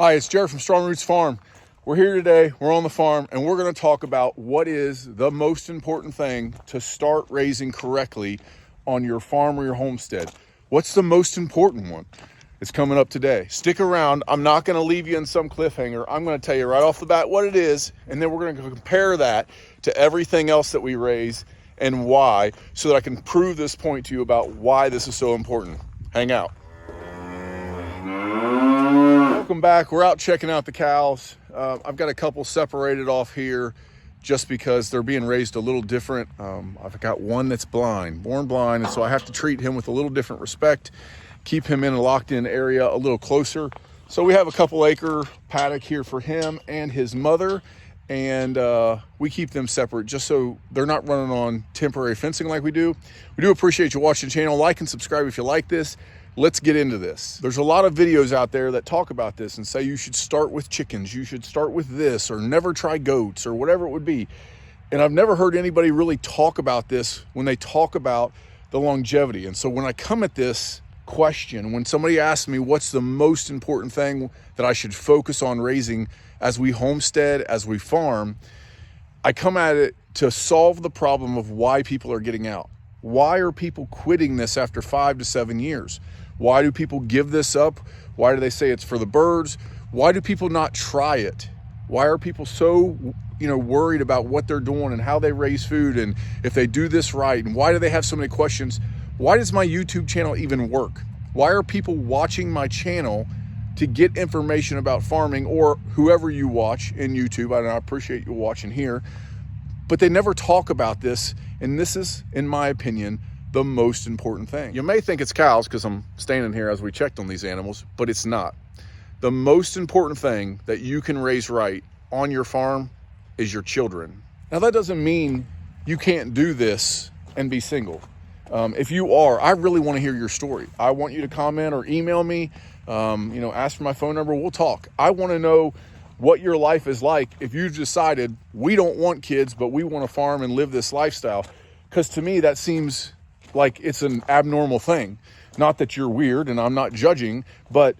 Hi, it's Jared from Strongroots Farm. We're here today, we're on the farm, and we're gonna talk about what is the most important thing to start raising correctly on your farm or your homestead. What's the most important one? It's coming up today. Stick around, I'm not gonna leave you in some cliffhanger. I'm gonna tell you right off the bat what it is, and then we're gonna compare that to everything else that we raise and why, so that I can prove this point to you about why this is so important. Hang out. Welcome back. We're out checking out the cows. I've got a couple separated off here just because they're being raised a little different. I've got one that's blind, born blind, and so I have to treat him with a little different respect, keep him in a locked in area a little closer. So we have a couple acre paddock here for him and his mother, and we keep them separate just so they're not running on temporary fencing like we do. We do appreciate you watching the channel. Like and subscribe if you like this. Let's get into this. There's a lot of videos out there that talk about this and say you should start with chickens, you should start with this, or never try goats, or whatever it would be. And I've never heard anybody really talk about this when they talk about the longevity. And so when I come at this question, when somebody asks me what's the most important thing that I should focus on raising as we homestead, as we farm, I come at it to solve the problem of why people are getting out. Why are people quitting this after 5 to 7 years? Why do people give this up? Why do they say it's for the birds? Why do people not try it? Why are people so, worried about what they're doing and how they raise food and if they do this right? And why do they have so many questions? Why does my YouTube channel even work? Why are people watching my channel to get information about farming, or whoever you watch in YouTube? I appreciate you watching here, but they never talk about this. And this is, in my opinion, the most important thing. You may think it's cows because I'm standing here as we checked on these animals, but it's not. The most important thing that you can raise right on your farm is your children. Now, that doesn't mean you can't do this and be single. If you are, I really want to hear your story. I want you to comment or email me, ask for my phone number, we'll talk. I want to know what your life is like if you've decided we don't want kids, but we want to farm and live this lifestyle. Because to me, that seems like it's an abnormal thing. Not that you're weird, and I'm not judging, but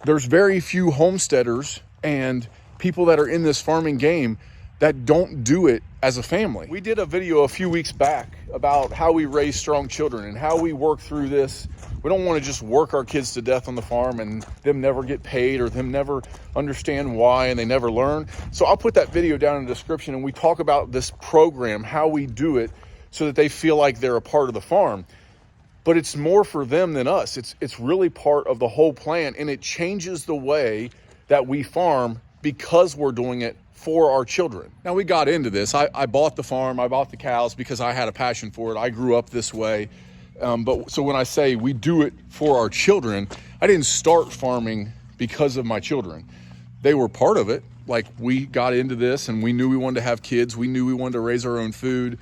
there's very few homesteaders and people that are in this farming game that don't do it as a family. We did a video a few weeks back about how we raise strong children and how we work through this. We don't want to just work our kids to death on the farm and them never get paid or them never understand why and they never learn. So I'll put that video down in the description, and we talk about this program, how we do it so that they feel like they're a part of the farm. But it's more for them than us. It's really part of the whole plan, and it changes the way that we farm because we're doing it for our children. Now, we got into this. I bought the farm, I bought the cows because I had a passion for it. I grew up this way. So when I say we do it for our children, I didn't start farming because of my children. They were part of it. Like, we got into this and we knew we wanted to have kids. We knew we wanted to raise our own food.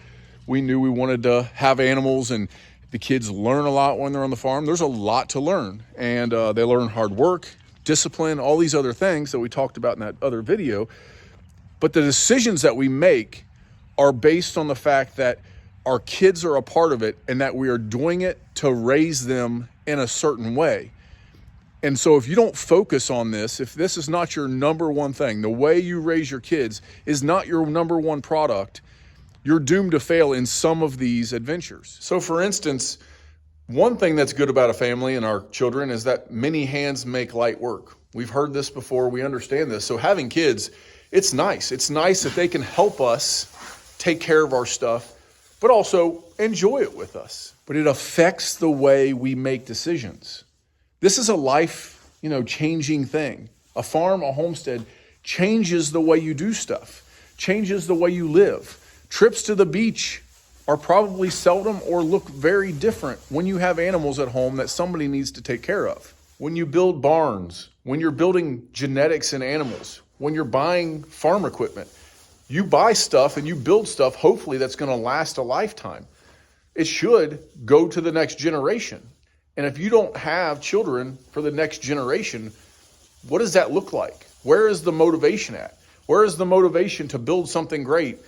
We knew we wanted to have animals, and the kids learn a lot when they're on the farm. There's a lot to learn, and they learn hard work, discipline, all these other things that we talked about in that other video. But the decisions that we make are based on the fact that our kids are a part of it and that we are doing it to raise them in a certain way. And so if you don't focus on this, if this is not your number one thing, the way you raise your kids is not your number one product, you're doomed to fail in some of these adventures. So for instance, one thing that's good about a family and our children is that many hands make light work. We've heard this before, we understand this. So having kids, it's nice. It's nice that they can help us take care of our stuff, but also enjoy it with us. But it affects the way we make decisions. This is a life, changing thing. A farm, a homestead changes the way you do stuff, changes the way you live. Trips to the beach are probably seldom or look very different when you have animals at home that somebody needs to take care of. When you build barns, when you're building genetics in animals, when you're buying farm equipment, you buy stuff and you build stuff, hopefully that's going to last a lifetime. It should go to the next generation. And if you don't have children for the next generation, what does that look like? Where is the motivation at? Where is the motivation to build something great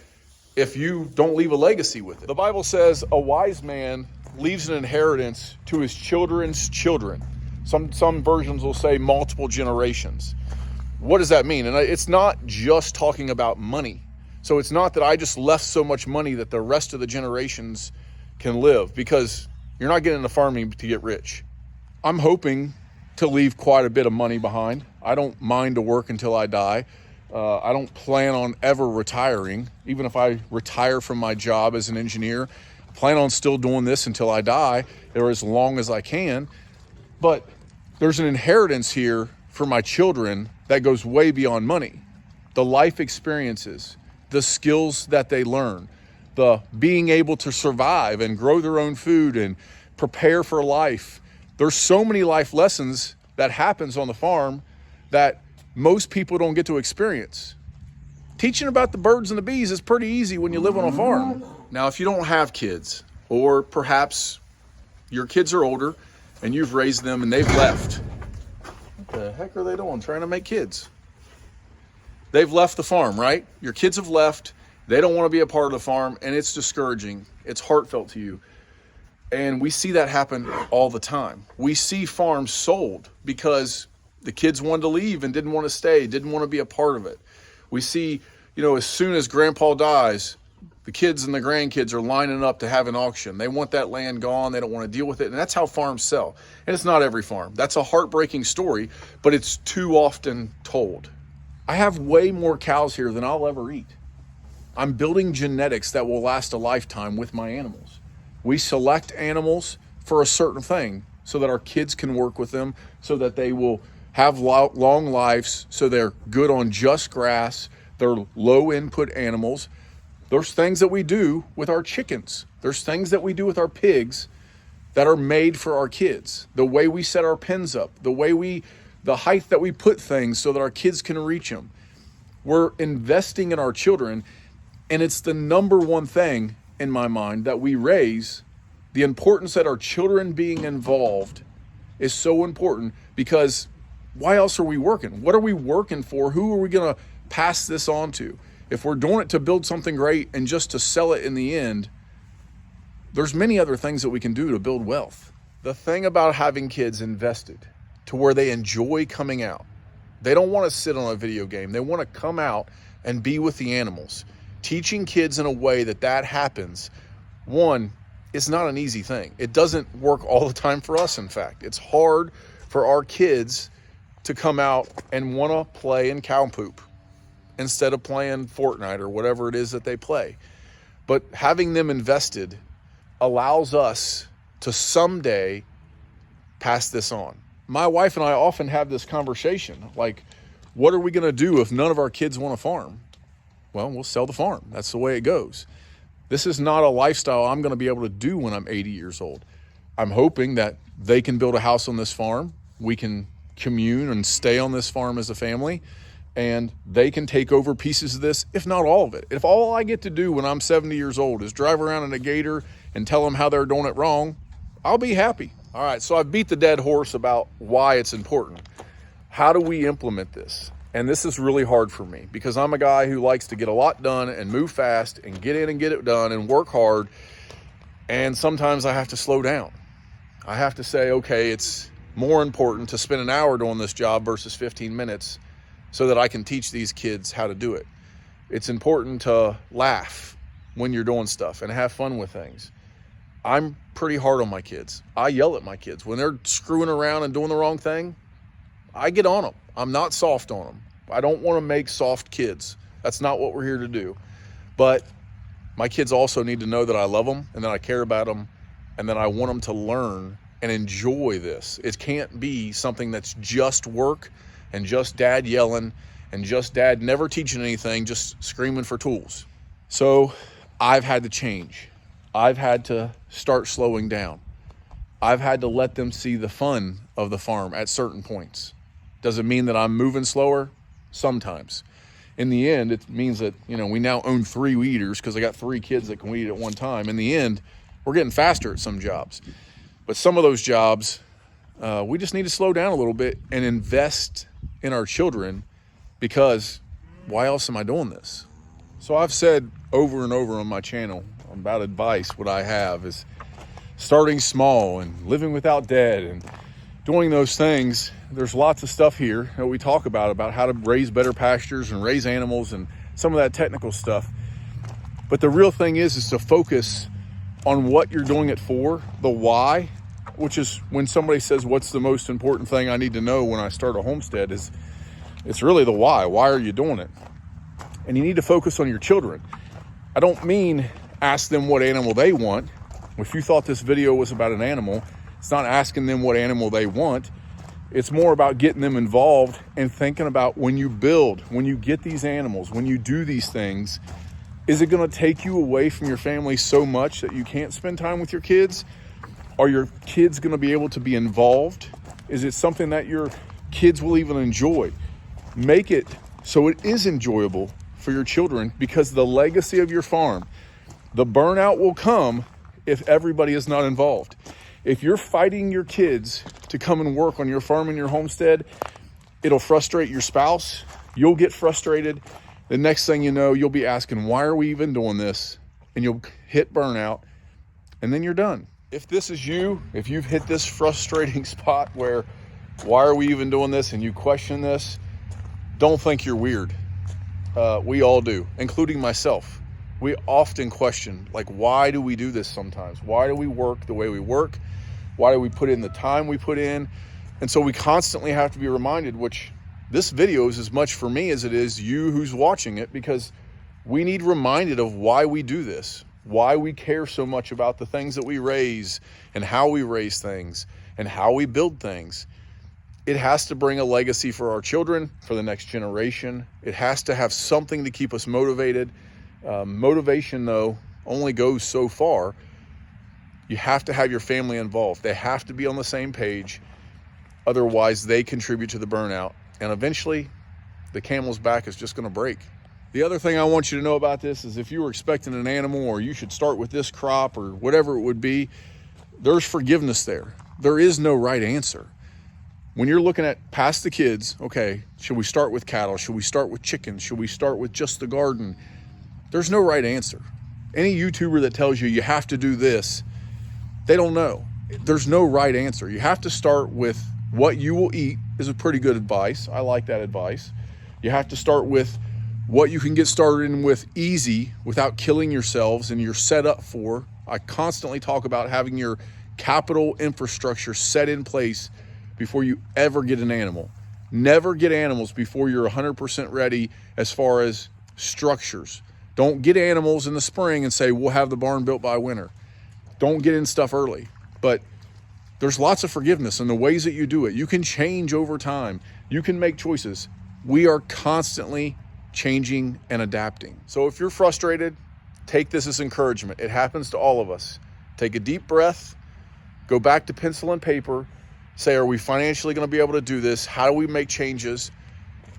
if you don't leave a legacy with it? The Bible says a wise man leaves an inheritance to his children's children. Some versions will say multiple generations. What does that mean? And it's not just talking about money. So it's not that I just left so much money that the rest of the generations can live, because you're not getting into farming to get rich. I'm hoping to leave quite a bit of money behind. I don't mind to work until I die. I don't plan on ever retiring. Even if I retire from my job as an engineer, I plan on still doing this until I die, or as long as I can. But there's an inheritance here for my children that goes way beyond money. The life experiences, the skills that they learn, the being able to survive and grow their own food and prepare for life. There's so many life lessons that happens on the farm that most people don't get to experience. Teaching about the birds and the bees is pretty easy when you live on a farm. Now, if you don't have kids, or perhaps your kids are older and you've raised them and they've left. What the heck are they doing? Trying to make kids. They've left the farm, right? Your kids have left. They don't want to be a part of the farm, and it's discouraging. It's heartfelt to you. And we see that happen all the time. We see farms sold because the kids wanted to leave and didn't want to stay, didn't want to be a part of it. We see, as soon as grandpa dies, the kids and the grandkids are lining up to have an auction. They want that land gone. They don't want to deal with it. And that's how farms sell. And it's not every farm. That's a heartbreaking story, but it's too often told. I have way more cows here than I'll ever eat. I'm building genetics that will last a lifetime with my animals. We select animals for a certain thing so that our kids can work with them, so that they will have long lives, so they're good on just grass. They're low input animals. There's things that we do with our chickens. There's things that we do with our pigs that are made for our kids. The way we set our pens up, the height that we put things so that our kids can reach them. We're investing in our children, and it's the number one thing in my mind that we raise. The importance that our children being involved is so important, because why else are we working? What are we working for? Who are we going to pass this on to? If we're doing it to build something great and just to sell it in the end, there's many other things that we can do to build wealth. The thing about having kids invested to where they enjoy coming out, they don't want to sit on a video game. They want to come out and be with the animals. Teaching kids in a way that happens, one, it's not an easy thing. It doesn't work all the time for us, in fact. It's hard for our kids to come out and want to play in cow poop instead of playing Fortnite or whatever it is that they play. But having them invested allows us to someday pass this on. My wife and I often have this conversation, like, what are we going to do if none of our kids want to farm? Well, we'll sell the farm. That's the way it goes. This is not a lifestyle I'm going to be able to do when I'm 80 years old. I'm hoping that they can build a house on this farm. We can commune and stay on this farm as a family, and they can take over pieces of this, if not all of it. If all I get to do when I'm 70 years old is drive around in a gator and tell them how they're doing it wrong, I'll be happy. All right, so I've beat the dead horse about why it's important. How do we implement this? And this is really hard for me, because I'm a guy who likes to get a lot done and move fast and get in and get it done and work hard. And sometimes I have to slow down. I have to say, okay, it's more important to spend an hour doing this job versus 15 minutes so that I can teach these kids how to do it. It's important to laugh when you're doing stuff and have fun with things. I'm pretty hard on my kids. I yell at my kids. When they're screwing around and doing the wrong thing, I get on them. I'm not soft on them. I don't want to make soft kids. That's not what we're here to do. But my kids also need to know that I love them and that I care about them and that I want them to learn and enjoy this. It can't be something that's just work and just dad yelling and just dad never teaching anything, just screaming for tools. So I've had to change. I've had to start slowing down. I've had to let them see the fun of the farm at certain points. Does it mean that I'm moving slower? Sometimes. In the end, it means that, we now own 3 weeders because I got 3 kids that can weed at one time. In the end, we're getting faster at some jobs. But some of those jobs, we just need to slow down a little bit and invest in our children, because why else am I doing this? So I've said over and over on my channel about advice, what I have is starting small and living without debt and doing those things, there's lots of stuff here that we talk about how to raise better pastures and raise animals and some of that technical stuff. But the real thing is to focus on what you're doing it for, the why, which is when somebody says, what's the most important thing I need to know when I start a homestead, is it's really the why. Why are you doing it? And you need to focus on your children. I don't mean ask them what animal they want. If you thought this video was about an animal, it's not asking them what animal they want. It's more about getting them involved and thinking about when you build, when you get these animals, when you do these things, is it going to take you away from your family so much that you can't spend time with your kids? Are your kids going to be able to be involved? Is it something that your kids will even enjoy? Make it so it is enjoyable for your children, because the legacy of your farm, the burnout will come if everybody is not involved. If you're fighting your kids to come and work on your farm and your homestead, it'll frustrate your spouse. You'll get frustrated. The next thing you know, you'll be asking, why are we even doing this? And you'll hit burnout, and then you're done. If this is you, if you've hit this frustrating spot where, why are we even doing this? And you question this, don't think you're weird. We all do, including myself. We often question, like, why do we do this sometimes? Why do we work the way we work? Why do we put in the time we put in? And so we constantly have to be reminded, which this video is as much for me as it is you who's watching it, because we need reminded of why we do this, why we care so much about the things that we raise and how we raise things and how we build things. It has to bring a legacy for our children, for the next generation. It has to have something to keep us motivated. Motivation, though, only goes so far. You have to have your family involved. They have to be on the same page. Otherwise, they contribute to the burnout. And eventually, the camel's back is just going to break. The other thing I want you to know about this is if you were expecting an animal, or you should start with this crop or whatever it would be, there's forgiveness there. There is no right answer. When you're looking at past the kids, okay, should we start with cattle? Should we start with chickens? Should we start with just the garden? There's no right answer. Any YouTuber that tells you you have to do this, they don't know. There's no right answer. You have to start with what you will eat is a pretty good advice. I like that advice. You have to start with what you can get started in with easy without killing yourselves and you're set up for. I constantly talk about having your capital infrastructure set in place before you ever get an animal. Never get animals before you're 100% ready as far as structures. Don't get animals in the spring and say, we'll have the barn built by winter. Don't get in stuff early. But there's lots of forgiveness in the ways that you do it. You can change over time. You can make choices. We are constantly changing and adapting. So if you're frustrated, take this as encouragement. It happens to all of us. Take a deep breath, go back to pencil and paper, say, are we financially going to be able to do this? How do we make changes?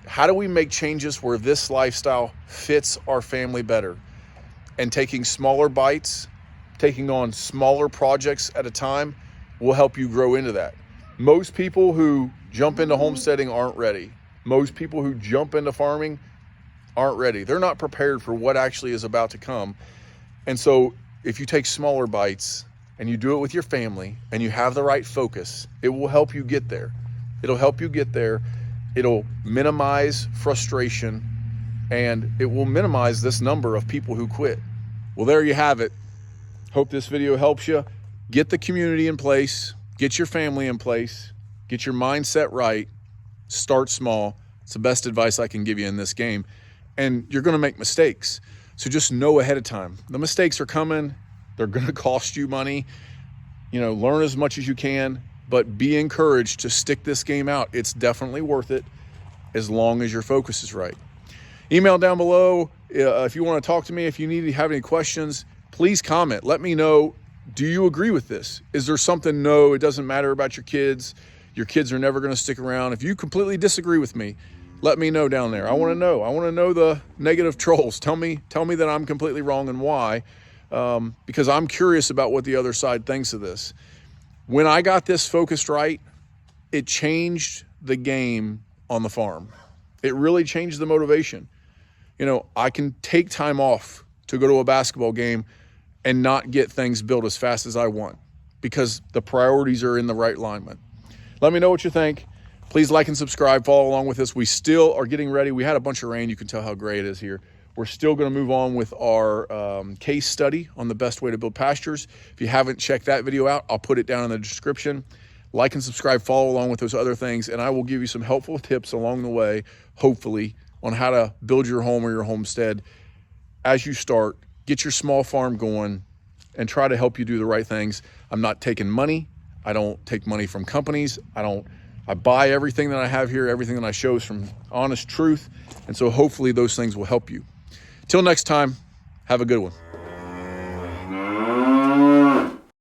How do we make changes where this lifestyle fits our family better? And taking smaller bites, taking on smaller projects at a time will help you grow into that. Most people who jump into homesteading aren't ready. Most people who jump into farming aren't ready. They're not prepared for what actually is about to come. And so if you take smaller bites and you do it with your family and you have the right focus, it will help you get there. It'll help you get there. It'll minimize frustration, and it will minimize this number of people who quit. Well, there you have it. Hope this video helps you. Get the community in place, get your family in place, get your mindset right, start small. It's the best advice I can give you in this game. And you're going to make mistakes. So just know ahead of time. The mistakes are coming. They're going to cost you money. Learn as much as you can, but be encouraged to stick this game out. It's definitely worth it as long as your focus is right. Email down below if you want to talk to me. If you have any questions, please comment. Let me know. Do you agree with this? Is there something, no, it doesn't matter about your kids. Your kids are never going to stick around. If you completely disagree with me, let me know down there. I want to know. I want to know the negative trolls. Tell me that I'm completely wrong and why, because I'm curious about what the other side thinks of this. When I got this focused right, it changed the game on the farm. It really changed the motivation. I can take time off to go to a basketball game and not get things built as fast as I want because the priorities are in the right alignment. Let me know what you think. Please like and subscribe, follow along with us. We still are getting ready. We had a bunch of rain. You can tell how gray it is here. We're still going to move on with our case study on the best way to build pastures. If you haven't checked that video out, I'll put it down in the description. Like and subscribe, follow along with those other things, and I will give you some helpful tips along the way, hopefully, on how to build your home or your homestead as you start. Get your small farm going and try to help you do the right things. I'm not taking money. I don't take money from companies. I buy everything that I have here. Everything that I show is from honest truth. And so hopefully those things will help you. Till next time, have a good one.